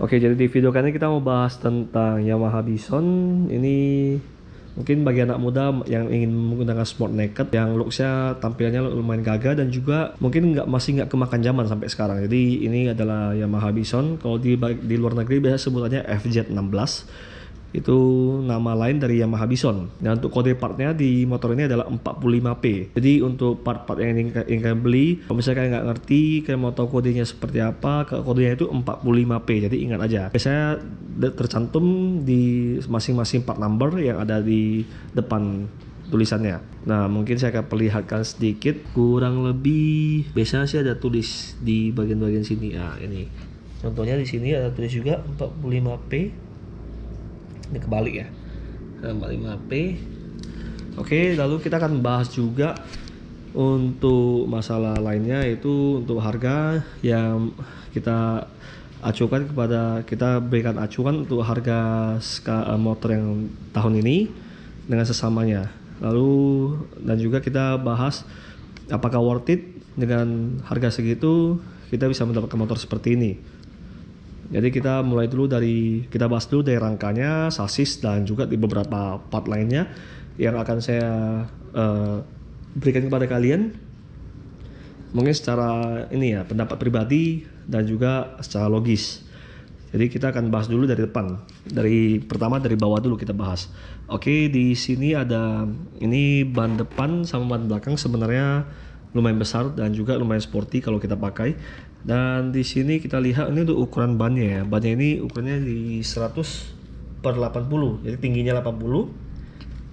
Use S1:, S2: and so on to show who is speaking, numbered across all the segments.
S1: Oke, jadi di video kali ini kita mau bahas tentang Yamaha Bison. Ini mungkin bagi anak muda yang ingin menggunakan sport naked yang looksnya tampilannya lumayan gagah dan juga mungkin masih nggak kemakan zaman sampai sekarang. Jadi ini adalah Yamaha Bison. Kalau di luar negeri biasa sebutannya FZ16. Itu nama lain dari Yamaha Bison. Dan untuk kode partnya di motor ini adalah 45P. Jadi untuk part-part yang ingin kalian beli, kalau misalnya kalian nggak ngerti, kalian mau tahu kodenya seperti apa, kodenya itu 45P. Jadi ingat aja. Biasanya tercantum di masing-masing part number yang ada di depan tulisannya. Nah, mungkin saya akan perlihatkan sedikit. Kurang lebih biasanya sih ada tulis di bagian-bagian sini. Nah, ini. Contohnya di sini ada tulis juga 45P. Ini kebalik ya, 45P. Oke, lalu kita akan bahas juga untuk masalah lainnya, yaitu untuk harga yang kita acukan kita berikan acuan untuk harga motor yang tahun ini dengan sesamanya. Lalu dan juga kita bahas apakah worth it dengan harga segitu kita bisa mendapatkan motor seperti ini. Jadi kita bahas dulu dari rangkanya, sasis, dan juga di beberapa part lainnya yang akan saya berikan kepada kalian. Mungkin secara pendapat pribadi dan juga secara logis. Jadi kita akan bahas dulu dari depan. Pertama dari bawah dulu kita bahas. Oke, di sini ada ini ban depan sama ban belakang sebenarnya lumayan besar dan juga lumayan sporty kalau kita pakai. Dan di sini kita lihat ini untuk ukuran bannya ya. Bannya ini ukurannya di 100/80. Jadi tingginya 80.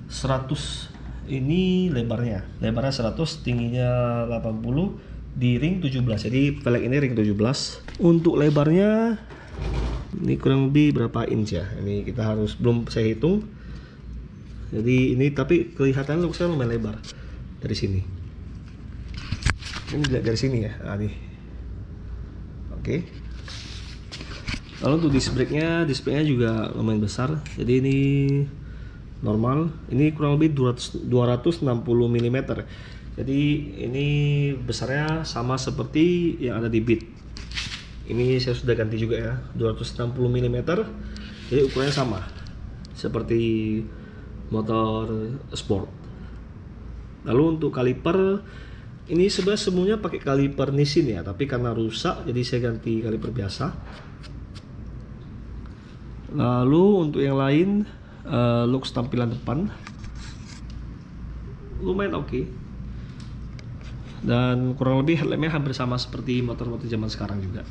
S1: 100 ini lebarnya 100, tingginya 80 di ring 17. Jadi velg ini ring 17. Untuk lebarnya ini kurang lebih berapa inch ya? Ini kita belum saya hitung. Jadi ini tapi kelihatan looksnya lumayan lebar dari sini. Ini dilihat dari sini ya. Nah, nih. Oke. Lalu untuk disc brake-nya juga lumayan besar. Jadi ini normal. Ini kurang lebih 260 mm. Jadi ini besarnya sama seperti yang ada di Beat. Ini saya sudah ganti juga ya, 260 mm. Jadi ukurannya sama seperti motor sport. Lalu untuk kaliper ini sebenarnya semuanya pakai kaliper Nissin ya, tapi karena rusak jadi saya ganti kaliper biasa. Lalu untuk yang lain, looks tampilan depan lumayan oke. Dan kurang lebih headlampnya hampir sama seperti motor-motor zaman sekarang juga.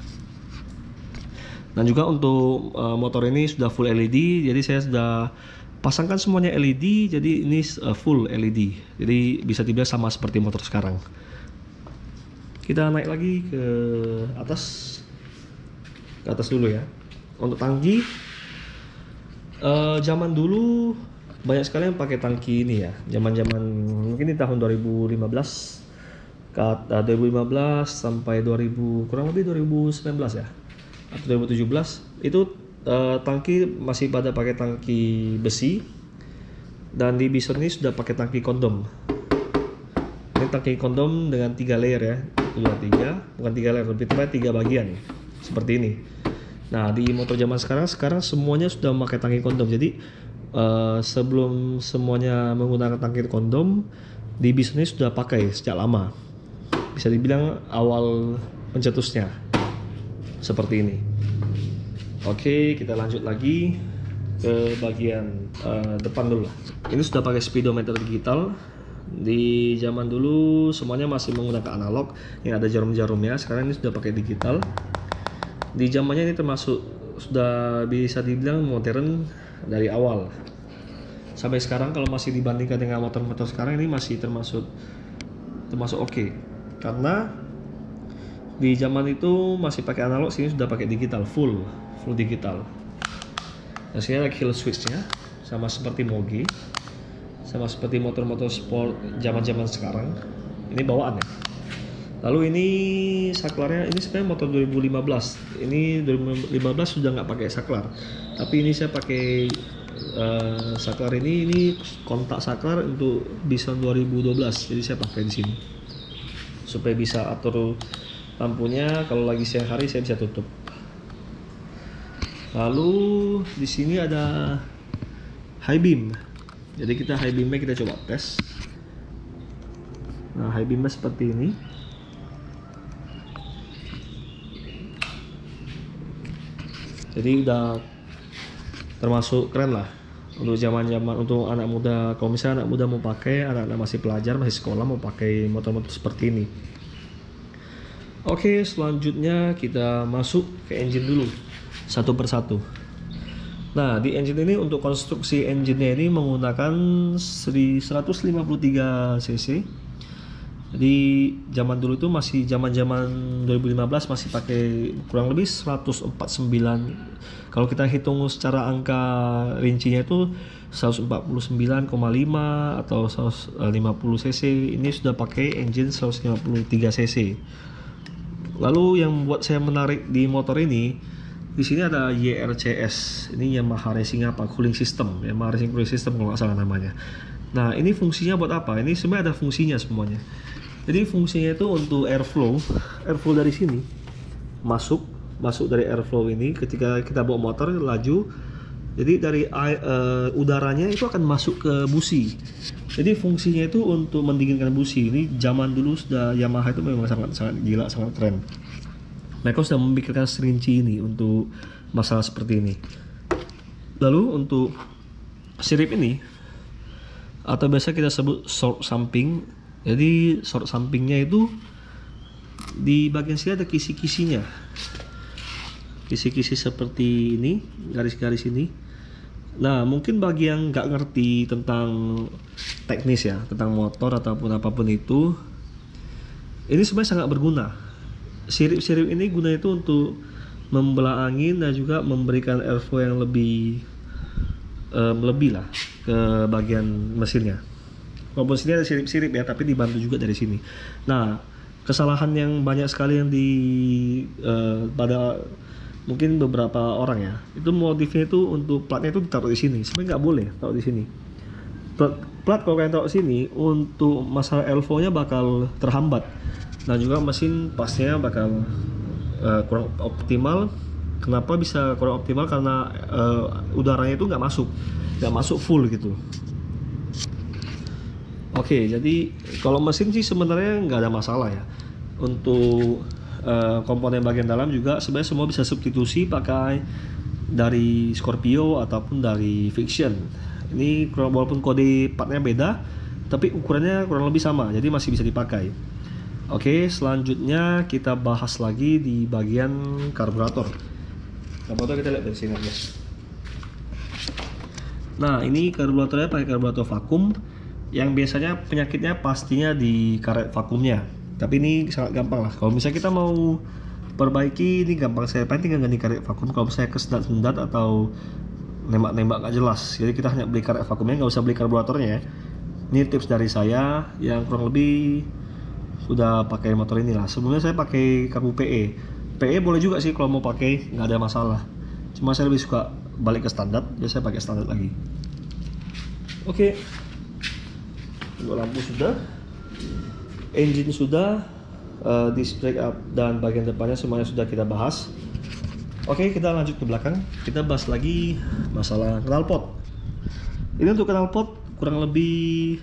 S1: Dan juga untuk motor ini sudah full LED, jadi saya sudah pasangkan semuanya LED, jadi ini full LED. Jadi bisa dibilang sama seperti motor sekarang. Kita naik lagi ke atas dulu ya. Untuk tangki, zaman dulu banyak sekali yang pakai tangki ini ya. Zaman mungkin di tahun 2015 sampai 2000 kurang lebih 2019 ya atau 2017 itu tangki masih pada pakai tangki besi, dan di Bison ini sudah pakai tangki kondom. Ini tangki kondom dengan 3 layer ya. 3 bukan 3 layer, lebih tepatnya 3 bagian seperti ini. Nah, di motor zaman sekarang semuanya sudah memakai tangki kondom. Jadi sebelum semuanya menggunakan tangki kondom, di Bison ini sudah pakai sejak lama. Bisa dibilang awal pencetusnya seperti ini. Oke, kita lanjut lagi ke bagian depan dulu. Ini sudah pakai speedometer digital. Di zaman dulu semuanya masih menggunakan analog yang ada jarum-jarumnya. Sekarang ini sudah pakai digital. Di zamannya ini termasuk sudah bisa dibilang modern dari awal sampai sekarang. Kalau masih dibandingkan dengan motor-motor sekarang, ini masih termasuk oke. Karena di zaman itu masih pakai analog, sini sudah pakai digital, full digital. Nah, sini ada kill switch-nya sama seperti Moge. Sama seperti motor-motor sport zaman-zaman sekarang. Ini bawaan ya. Lalu ini saklarnya, ini sebenarnya motor 2015. Ini 2015 sudah nggak pakai saklar. Tapi ini saya pakai saklar ini kontak saklar untuk Bison 2012. Jadi saya pakai di sini supaya bisa atur lampunya. Kalau lagi siang hari saya bisa tutup. Lalu di sini ada high beam. Jadi kita high beamnya kita coba tes. Nah, high beamnya seperti ini. Jadi udah termasuk keren lah untuk zaman-zaman untuk anak muda. Kalau misalnya anak muda mau pakai, anak-anak masih pelajar, masih sekolah mau pakai motor-motor seperti ini. Oke, selanjutnya kita masuk ke engine dulu satu persatu. Nah, di engine ini untuk konstruksi engine-nya ini menggunakan 153 cc. Jadi zaman dulu itu masih zaman-zaman 2015 masih pakai kurang lebih 149. Kalau kita hitung secara angka rincinya itu 149,5 atau 150 cc. Ini sudah pakai engine 153 cc. Lalu yang buat saya menarik di motor ini, di sini ada YRCS. Ini Yamaha Racing Cooling System, Yamaha Racing Cooling System kalau nggak salah namanya. Nah, ini fungsinya buat apa? Ini sebenarnya ada fungsinya semuanya. Jadi fungsinya itu untuk airflow dari sini masuk dari airflow ini ketika kita bawa motor laju. Jadi dari udaranya itu akan masuk ke busi. Jadi fungsinya itu untuk mendinginkan busi. Ini zaman dulu sudah Yamaha itu memang sangat gila, sangat keren. Mereka sudah memikirkan serinci ini untuk masalah seperti ini. Lalu untuk sirip ini atau biasa kita sebut short samping. Jadi short sampingnya itu di bagian sini ada kisi-kisinya. Kisi-kisi seperti ini, garis-garis ini. Nah, mungkin bagi yang nggak ngerti tentang teknis ya, tentang motor ataupun apapun itu, ini sebenarnya sangat berguna. Sirip-sirip ini gunanya itu untuk membelah angin dan juga memberikan airflow yang lebih lah ke bagian mesinnya. Walaupun sini ada sirip-sirip ya, tapi dibantu juga dari sini. Nah, kesalahan yang banyak sekali yang pada mungkin beberapa orang ya, itu modifnya itu untuk platnya itu ditaruh di sini. Sebenarnya nggak boleh taruh di sini. Plat kalau kalian taruh di sini, untuk masalah airflow-nya bakal terhambat. Dan juga mesin pasnya bakal kurang optimal. Kenapa bisa kurang optimal? Karena udaranya itu nggak masuk full gitu. Oke, jadi kalau mesin sih sebenarnya nggak ada masalah ya. Untuk komponen bagian dalam juga sebenarnya semua bisa substitusi pakai dari Scorpio ataupun dari Fiction. Ini walaupun kode partnya beda, tapi ukurannya kurang lebih sama, jadi masih bisa dipakai. Oke, selanjutnya kita bahas lagi di bagian karburator. Karburator kita lihat dari sini aja. Nah, ini karburatornya pakai karburator vakum. Yang biasanya penyakitnya pastinya di karet vakumnya, tapi ini sangat gampang lah. Kalau misalnya kita mau perbaiki, ini gampang, saya tinggal ganti karet vakum. Kalau misalnya kesendat-sendat atau nembak-nembak gak jelas, jadi kita hanya beli karet vakumnya, nggak usah beli karburatornya ya. Ini tips dari saya yang kurang lebih sudah pakai motor inilah. Sebelumnya saya pakai karbu PE boleh juga sih kalau mau pakai, nggak ada masalah. Cuma saya lebih suka balik ke standar, jadi saya pakai standar lagi. Oke. Untuk lampu sudah, engine sudah, disc brake up dan bagian depannya semuanya sudah kita bahas. Oke, kita lanjut ke belakang. Kita bahas lagi masalah knalpot. Ini untuk knalpot kurang lebih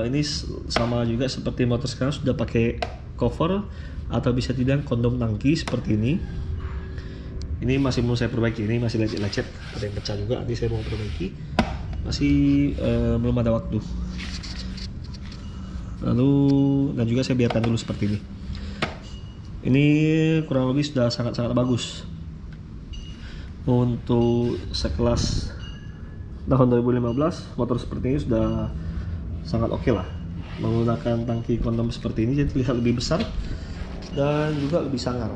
S1: ini sama juga seperti motor sekarang, sudah pakai cover atau bisa tidak kondom tangki seperti ini. Ini masih mau saya perbaiki, ini masih lecet, ada yang pecah juga, nanti saya mau perbaiki. Masih belum ada waktu. Lalu dan juga saya biarkan dulu seperti ini. Ini kurang lebih sudah sangat-sangat bagus untuk sekelas tahun 2015. Motor seperti ini sudah sangat oke lah, menggunakan tangki kondom seperti ini, jadi terlihat lebih besar dan juga lebih sangar.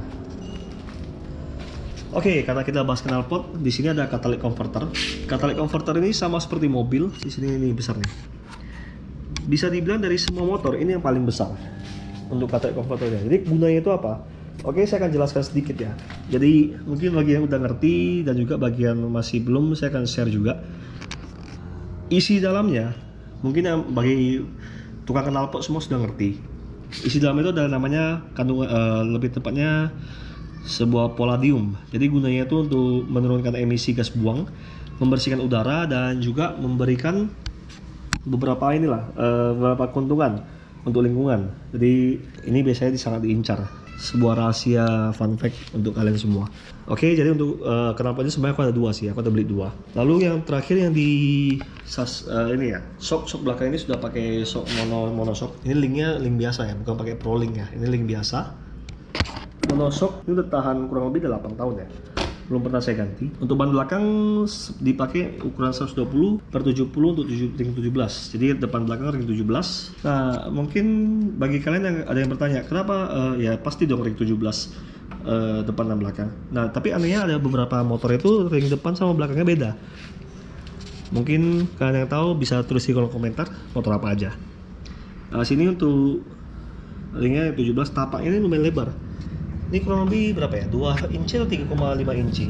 S1: Oke, karena kita bahas knalpot, di sini ada catalytic converter. Catalytic converter ini sama seperti mobil, di sini ini besar nih. Bisa dibilang dari semua motor ini yang paling besar untuk catalytic converternya. Jadi gunanya itu apa? Oke, saya akan jelaskan sedikit ya. Jadi mungkin bagi yang udah ngerti dan juga bagi yang masih belum, saya akan share juga. Isi dalamnya, mungkin yang bagi tukang knalpot semua sudah ngerti. Isi dalam itu adalah namanya kandungan, lebih tepatnya sebuah palladium. Jadi gunanya itu untuk menurunkan emisi gas buang, membersihkan udara, dan juga memberikan beberapa beberapa keuntungan untuk lingkungan. Jadi ini biasanya sangat diincar. Sebuah rahasia fun fact untuk kalian semua. Oke, jadi untuk knalpotnya sebenarnya aku ada 2 sih, aku ada beli 2. Lalu yang terakhir yang di shock belakang ini sudah pakai shock monoshock. Ini linknya link biasa ya, bukan pakai pro link ya. Ini link biasa. Monoshock ini udah tahan kurang lebih 8 tahun ya, belum pernah saya ganti. Untuk ban belakang dipakai ukuran 120/70 untuk ring 17, jadi depan belakang ring 17. Nah, mungkin bagi kalian yang ada yang bertanya kenapa, ya pasti dong ring 17 depan dan belakang. Nah, tapi anehnya ada beberapa motor itu ring depan sama belakangnya beda. Mungkin kalian yang tahu bisa tulis di kolom komentar motor apa aja. Nah, sini untuk ringnya 17, tapaknya ini lumayan lebar. Ini kurang lebih berapa ya? 2 inci atau 3,5 inci.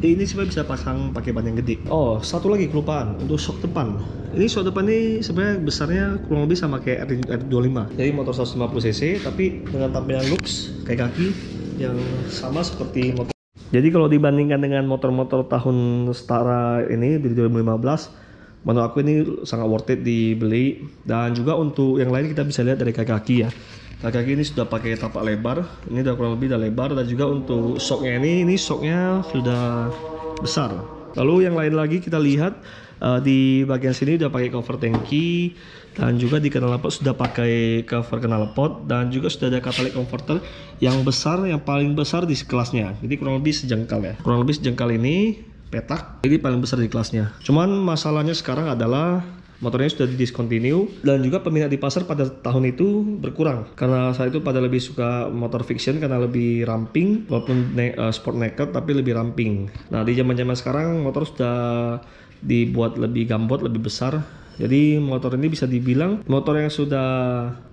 S1: Ini sebenarnya bisa pasang pakai ban yang gede. Oh, satu lagi kelupaan untuk shock depan. Ini shock depan ini sebenarnya besarnya kurang lebih sama kayak R25. Jadi motor 150 cc tapi dengan tampilan looks kayak kaki yang sama seperti motor. Jadi kalau dibandingkan dengan motor-motor tahun setara ini di 2015, menurut aku ini sangat worth it dibeli. Dan juga untuk yang lain kita bisa lihat dari kaki ya. Kaki ini sudah pakai tapak lebar, ini udah kurang lebih udah lebar, dan juga untuk shocknya ini shocknya sudah besar. Lalu yang lain lagi kita lihat di bagian sini udah pakai cover tangki, dan juga di knalpot sudah pakai cover knalpot, dan juga sudah ada catalytic converter yang besar, yang paling besar di kelasnya. Jadi kurang lebih sejengkal ya, kurang lebih sejengkal ini petak, jadi paling besar di kelasnya. Cuman masalahnya sekarang adalah motornya sudah discontinue, dan juga peminat di pasar pada tahun itu berkurang karena saat itu pada lebih suka motor fiction karena lebih ramping, walaupun sport naked tapi lebih ramping. Nah, di zaman-zaman sekarang motor sudah dibuat lebih gambot, lebih besar. Jadi motor ini bisa dibilang motor yang sudah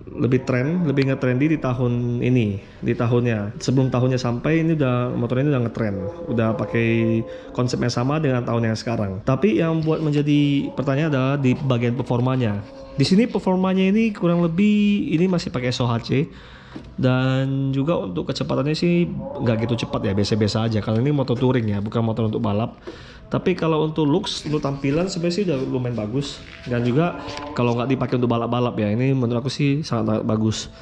S1: lebih nge-trendy di tahun ini, di tahunnya. Sebelum tahunnya sampai ini motor ini udah nge-trend, udah pakai konsep yang sama dengan tahun yang sekarang. Tapi yang buat menjadi pertanyaan adalah di bagian performanya. Di sini performanya ini kurang lebih ini masih pakai SOHC, dan juga untuk kecepatannya sih nggak gitu cepat ya, biasa-biasa aja. Karena ini motor touring ya, bukan motor untuk balap. Tapi kalau untuk looks, untuk tampilan sebenarnya sih udah lumayan bagus. Dan juga kalau nggak dipakai untuk balap-balap ya, ini menurut aku sih sangat bagus.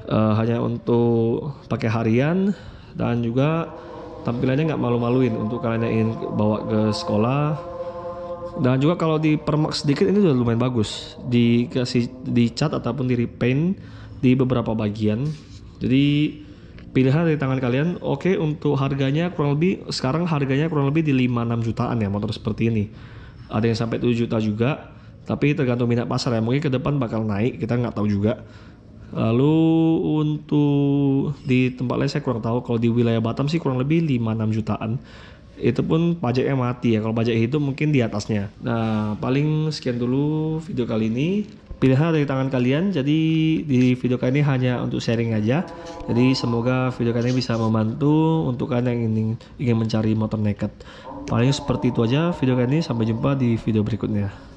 S1: Hanya untuk pakai harian, dan juga tampilannya nggak malu-maluin untuk kalian yang ingin bawa ke sekolah. Dan juga kalau dipermak sedikit ini udah lumayan bagus, dikasih dicat ataupun di repaint di beberapa bagian. Jadi pilihan dari tangan kalian. Oke, untuk harganya sekarang harganya kurang lebih di 5-6 jutaan ya motor seperti ini. Ada yang sampai 7 juta juga, tapi tergantung minat pasar ya, mungkin ke depan bakal naik, kita nggak tahu juga. Lalu untuk di tempat lain saya kurang tahu. Kalau di wilayah Batam sih kurang lebih 5-6 jutaan. Itu pun pajaknya mati ya, kalau pajak hidup mungkin di atasnya. Nah, paling sekian dulu video kali ini. Pilihan dari tangan kalian. Jadi di video kali ini hanya untuk sharing aja. Jadi semoga video kali ini bisa membantu untuk kalian yang ingin mencari motor naked. Paling seperti itu aja video kali ini. Sampai jumpa di video berikutnya.